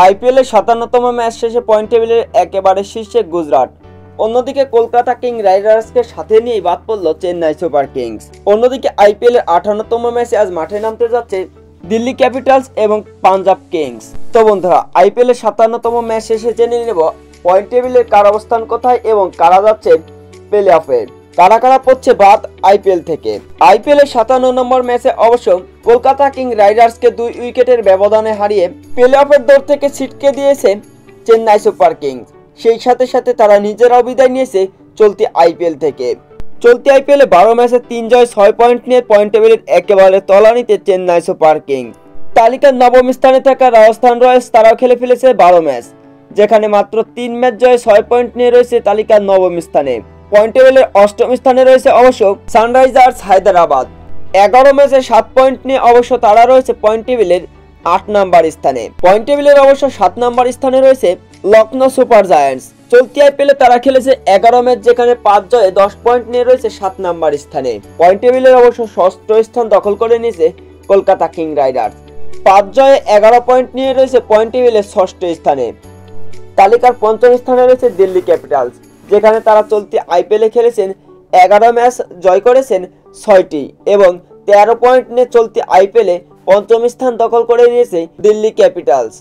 IPL এর ৫৭তম match শেষে point টেবিলের একেবারে শীর্ষে গুজরাট। অন্যদিকে কলকাতা কিং রাইডার্সকে সাথে নিয়েই বাদ পড়ল চেন্নাই সুপার কিংস। অন্যদিকে আইপিএল এর ৫৮তম ম্যাচে আজ মাঠে নামতে যাচ্ছে দিল্লি ক্যাপিটালস এবং পাঞ্জাব কিংস। তো বন্ধুরা, আইপিএল এর ৫৭তম ম্যাচ শেষে জেনে নেব পয়েন্ট টেবিলের কার অবস্থান কোথায় এবং কারা যাচ্ছে প্লে অফে, কারা কারা পড়ছে বাদ আইপিএল থেকে। আইপিএল এর ৫৭ নম্বর ম্যাচে অবশ্য কলকাতা কিং রাইডার্সকে ২ উইকেটের ব্যবধানে হারিয়ে প্লে অফের দৌড় থেকে ছিটকে দিয়েছে চেন্নাই সুপার কিংস। সেই সাথে সাথে তারা নিজেরাও বিদায় নিয়েছে চলতি আইপিএল থেকে। চলতি আইপিএলে ১২ ম্যাচে ৩ জয় ৬ পয়েন্ট নিয়ে পয়েন্ট টেবিলের একেবারে তলানিতে চেন্নাই সুপার কিংস। তালিকার নবম স্থানে থাকা রাজস্থান রয়্যালস তারাও খেলে ফেলেছে ১২ ম্যাচ, যেখানে মাত্র ৩ ম্যাচ জয়ে ৬ পয়েন্ট নিয়ে রয়েছে তালিকার নবম স্থানে। পয়েন্ট টেবিলের অষ্টম স্থানে রয়েছে অবশ্য সানরাইজার্স হায়দ্রাবাদ। ১১ ম্যাচে ৭ পয়েন্ট নিয়ে অবশ্য তারা রয়েছে পয়েন্ট টেবিলের ৮ নম্বর স্থানে। পয়েন্ট টেবিলের অবশ্য ৭ নম্বর স্থানে রয়েছে লখনৌ সুপার জায়ান্টস। চলতি আইপিএলে তারা খেলেছে ১১ ম্যাচ, যেখানে ৫ জয়ে ১০ পয়েন্ট নিয়ে রয়েছে ৭ নম্বর স্থানে। পয়েন্ট টেবিলের অবশ্য ষষ্ঠ স্থান দখল করে নিয়েছে কলকাতা কিং রাইডার্স। ৫ জয়ে ১১ পয়েন্ট নিয়ে রয়েছে পয়েন্ট টেবিলের ষষ্ঠ স্থানে। তালিকার পঞ্চম স্থানে রয়েছে দিল্লি ক্যাপিটালস, যেখানে তারা চলতি আইপিএলে খেলেছেন ১১ ম্যাচ, জয় করেছেন ৬টি এবং ১৩ পয়েন্ট নিয়ে চলতি আইপিএলে পঞ্চম স্থান দখল করে নিয়েছে দিল্লি ক্যাপিটালস।